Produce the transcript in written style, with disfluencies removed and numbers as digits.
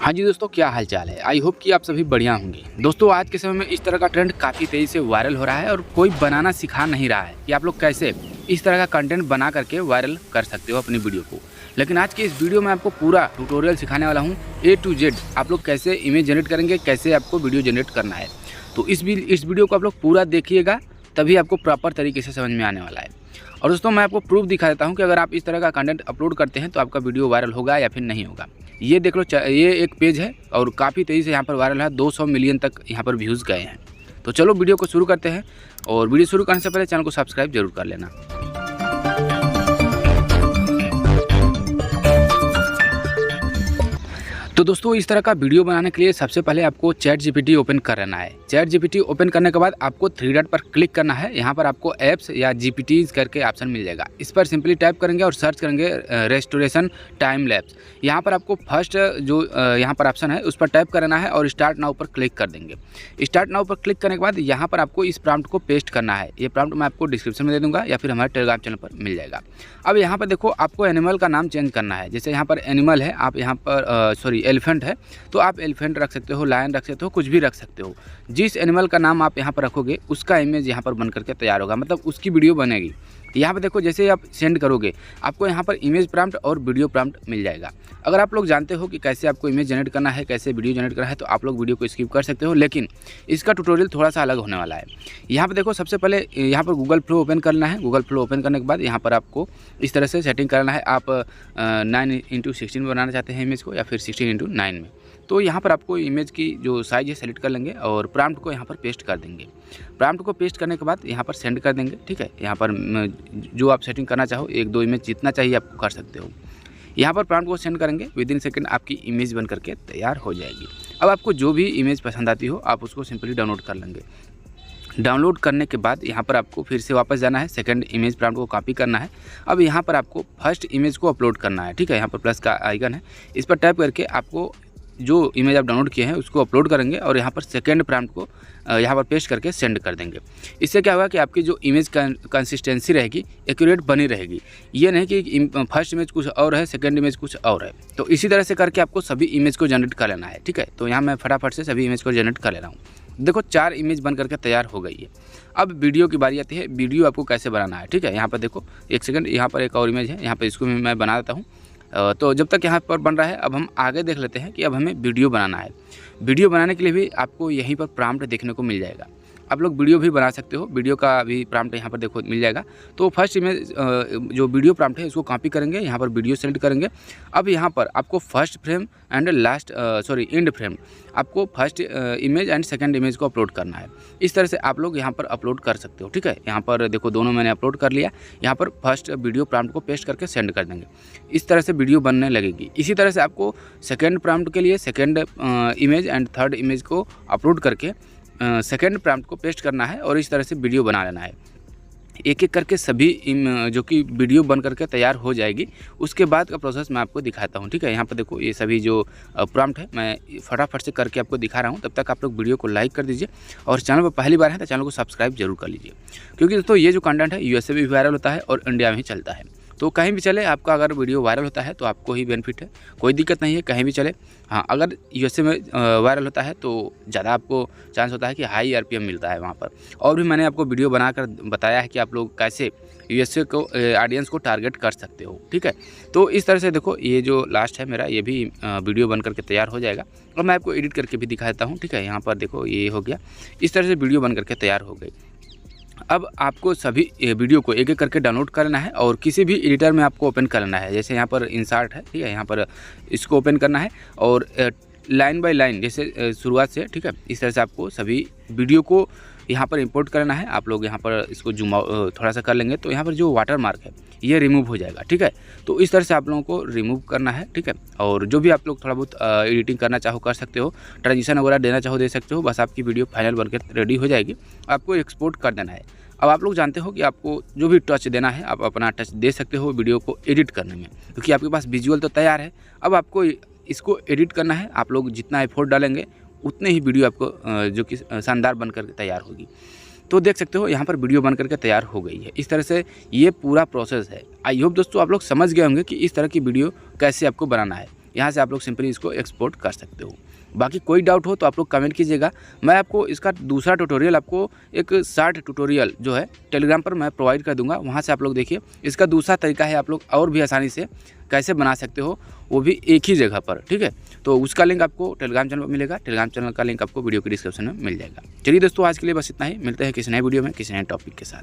हाँ जी दोस्तों, क्या हाल चाल है। आई होप कि आप सभी बढ़िया होंगे। दोस्तों, आज के समय में इस तरह का ट्रेंड काफ़ी तेज़ी से वायरल हो रहा है और कोई बनाना सिखा नहीं रहा है कि आप लोग कैसे इस तरह का कंटेंट बना करके वायरल कर सकते हो अपनी वीडियो को। लेकिन आज की इस वीडियो में आपको पूरा ट्यूटोरियल सिखाने वाला हूँ, A to Z। आप लोग कैसे इमेज जनरेट करेंगे, कैसे आपको वीडियो जनरेट करना है। तो इस वीडियो को आप लोग पूरा देखिएगा, तभी आपको प्रॉपर तरीके से समझ में आने वाला है। और दोस्तों, मैं आपको प्रूफ दिखा देता हूँ कि अगर आप इस तरह का कंटेंट अपलोड करते हैं तो आपका वीडियो वायरल होगा या फिर नहीं होगा। ये देख लो, ये एक पेज है और काफ़ी तेज़ी से यहाँ पर वायरल है, 200 मिलियन तक यहाँ पर व्यूज़ गए हैं। तो चलो वीडियो को शुरू करते हैं, और वीडियो शुरू करने से पहले चैनल को सब्सक्राइब जरूर कर लेना। तो दोस्तों, इस तरह का वीडियो बनाने के लिए सबसे पहले आपको ChatGPT ओपन कर लेना है। ChatGPT ओपन करने के बाद आपको 3 डॉट पर क्लिक करना है। यहाँ पर आपको ऐप्स या GPTs करके ऑप्शन मिल जाएगा। इस पर सिंपली टाइप करेंगे और सर्च करेंगे रेस्टोरेशन टाइम लैप्स। यहाँ पर आपको फर्स्ट जो यहाँ पर ऑप्शन है उस पर टाइप करना है और स्टार्ट नाउ पर क्लिक कर देंगे। स्टार्ट नाउ पर क्लिक करने के बाद यहाँ पर आपको इस प्रॉम्प्ट को पेस्ट करना है। ये प्रॉम्प्ट मैं आपको डिस्क्रिप्शन में दे दूँगा या फिर हमारे टेलीग्राम चैनल पर मिल जाएगा। अब यहाँ पर देखो, आपको एनिमल का नाम चेंज करना है। जैसे यहाँ पर एनिमल है, आप यहाँ पर एलिफेंट है तो आप एलिफेंट रख सकते हो, लायन रख सकते हो, कुछ भी रख सकते हो। जिस एनिमल का नाम आप यहाँ पर रखोगे उसका इमेज यहाँ पर बन करके तैयार होगा, मतलब उसकी वीडियो बनेगी। यहाँ पर देखो, जैसे आप सेंड करोगे आपको यहाँ पर इमेज प्रॉम्प्ट और वीडियो प्रॉम्प्ट मिल जाएगा। अगर आप लोग जानते हो कि कैसे आपको इमेज जनरेट करना है, कैसे वीडियो जनरेट करना है, तो आप लोग वीडियो को स्किप कर सकते हो, लेकिन इसका ट्यूटोरियल थोड़ा सा अलग होने वाला है। यहाँ पर देखो, सबसे पहले यहाँ पर गूगल फ्लो ओपन करना है। गूगल फ्लो ओपन करने के बाद यहाँ पर आपको इस तरह से सेटिंग करना है। आप 9:16 बनाना चाहते हैं इमेज को, या फिर 16:9 में। तो यहाँ पर आपको इमेज की जो साइज़ है सेलेक्ट कर लेंगे और प्रॉम्प्ट को यहाँ पर पेस्ट कर देंगे। प्रॉम्प्ट को पेस्ट करने के बाद यहाँ पर सेंड कर देंगे। ठीक है, यहाँ पर जो आप सेटिंग करना चाहो, 1-2 इमेज जितना चाहिए आपको कर सकते हो। यहाँ पर प्रॉम्प्ट को सेंड करेंगे, विदिन सेकंड आपकी इमेज बन करके तैयार हो जाएगी। अब आपको जो भी इमेज पसंद आती हो आप उसको सिंपली डाउनलोड कर लेंगे। डाउनलोड करने के बाद यहाँ पर आपको फिर से वापस जाना है, सेकंड इमेज प्रॉम्प्ट को कॉपी करना है। अब यहाँ पर आपको फर्स्ट इमेज को अपलोड करना है। ठीक है, यहाँ पर प्लस का आइकन है, इस पर टाइप करके आपको जो इमेज आप डाउनलोड किए हैं उसको अपलोड करेंगे और यहाँ पर सेकंड प्रॉम्प्ट को यहाँ पर पेस्ट करके सेंड कर देंगे। इससे क्या होगा कि आपकी जो इमेज कंसिस्टेंसी रहेगी, एक्यूरेट बनी रहेगी। ये नहीं कि फर्स्ट इमेज कुछ और है, सेकंड इमेज कुछ और है। तो इसी तरह से करके आपको सभी इमेज को जनरेट कर लेना है। ठीक है, तो यहाँ मैं फटाफट से सभी इमेज को जनरेट कर ले रहा हूँ। देखो, 4 इमेज बन करके तैयार हो गई है। अब वीडियो की बारी आती है, वीडियो आपको कैसे बनाना है। ठीक है, यहाँ पर देखो, एक सेकंड, यहाँ पर एक और इमेज है, यहाँ पर इसको भी मैं बना देता हूँ। तो जब तक यहाँ पर बन रहा है, अब हम आगे देख लेते हैं कि अब हमें वीडियो बनाना है। वीडियो बनाने के लिए भी आपको यहीं पर प्रॉम्प्ट देखने को मिल जाएगा। आप लोग वीडियो भी बना सकते हो, वीडियो का भी प्रॉम्प्ट यहाँ पर देखो मिल जाएगा। तो फर्स्ट इमेज जो वीडियो प्रॉम्प्ट है इसको कॉपी करेंगे, यहाँ पर वीडियो सेलेक्ट करेंगे। अब यहाँ पर आपको first frame and end frame, आपको first image and second image को अपलोड करना है। इस तरह से आप लोग यहाँ पर अपलोड कर सकते हो। ठीक है, यहाँ पर देखो, दोनों मैंने अपलोड कर लिया। यहाँ पर फर्स्ट वीडियो प्रॉम्प्ट को पेस्ट करके सेंड कर देंगे। इस तरह से वीडियो बनने लगेगी। इसी तरह से आपको सेकंड प्रॉम्प्ट के लिए second image and third image को अपलोड करके सेकंड प्रॉम्प्ट को पेस्ट करना है और इस तरह से वीडियो बना लेना है। एक एक करके सभी जो कि वीडियो बन करके तैयार हो जाएगी। उसके बाद का प्रोसेस मैं आपको दिखाता हूँ। ठीक है, यहाँ पर देखो, ये सभी जो प्रॉम्प्ट है मैं फटाफट से करके आपको दिखा रहा हूँ। तब तक आप लोग वीडियो को लाइक कर दीजिए और चैनल पर पहली बार है तो चैनल को सब्सक्राइब जरूर कर लीजिए, क्योंकि दोस्तों ये जो कंटेंट है USA भी वायरल होता है और इंडिया में ही चलता है। तो कहीं भी चले, आपका अगर वीडियो वायरल होता है तो आपको ही बेनिफिट है, कोई दिक्कत नहीं है, कहीं भी चले। हाँ, अगर USA में वायरल होता है तो ज़्यादा आपको चांस होता है कि हाई RPM मिलता है वहाँ पर। और भी मैंने आपको वीडियो बनाकर बताया है कि आप लोग कैसे USA को ऑडियंस को टारगेट कर सकते हो। ठीक है, तो इस तरह से देखो, ये जो लास्ट है मेरा, ये भी वीडियो बन करके तैयार हो जाएगा और मैं आपको एडिट करके भी दिखा देता हूँ। ठीक है, यहाँ पर देखो, ये हो गया। इस तरह से वीडियो बन करके तैयार हो गई। अब आपको सभी वीडियो को एक एक करके डाउनलोड करना है और किसी भी एडिटर में आपको ओपन करना है। जैसे यहाँ पर इंसर्ट है, ठीक है, यहाँ पर इसको ओपन करना है और लाइन बाय लाइन, जैसे शुरुआत से, ठीक है, इस तरह से आपको सभी वीडियो को यहाँ पर इंपोर्ट करना है। आप लोग यहाँ पर इसको जूम थोड़ा सा कर लेंगे तो यहाँ पर जो वाटर मार्क है ये रिमूव हो जाएगा। ठीक है, तो इस तरह से आप लोगों को रिमूव करना है। ठीक है, और जो भी आप लोग थोड़ा बहुत एडिटिंग करना चाहो कर सकते हो, ट्रांजिशन वगैरह देना चाहो दे सकते हो। बस आपकी वीडियो फाइनल बनकर रेडी हो जाएगी, आपको एक्सपोर्ट कर देना है। अब आप लोग जानते हो कि आपको जो भी टच देना है आप अपना टच दे सकते हो वीडियो को एडिट करने में, क्योंकि आपके पास विजुअल तो तैयार है। अब आपको इसको एडिट करना है। आप लोग जितना एफर्ट डालेंगे उतने ही वीडियो आपको जो कि शानदार बनकर तैयार होगी। तो देख सकते हो यहाँ पर वीडियो बन करके तैयार हो गई है। इस तरह से ये पूरा प्रोसेस है। आई होप दोस्तों आप लोग समझ गए होंगे कि इस तरह की वीडियो कैसे आपको बनाना है। यहाँ से आप लोग सिंपली इसको एक्सपोर्ट कर सकते हो। बाकी कोई डाउट हो तो आप लोग कमेंट कीजिएगा। मैं आपको इसका दूसरा ट्यूटोरियल आपको एक शॉर्ट ट्यूटोरियल जो है टेलीग्राम पर मैं प्रोवाइड कर दूंगा, वहाँ से आप लोग देखिए। इसका दूसरा तरीका है आप लोग और भी आसानी से कैसे बना सकते हो, वो भी एक ही जगह पर, ठीक है। तो उसका लिंक आपको टेलीग्राम चैनल पर मिलेगा। टेलीग्राम चैनल का लिंक आपको वीडियो के डिस्क्रिप्शन में मिल जाएगा। चलिए दोस्तों, आज के लिए बस इतना ही। मिलते हैं किसी नए वीडियो में किसी नए टॉपिक के साथ।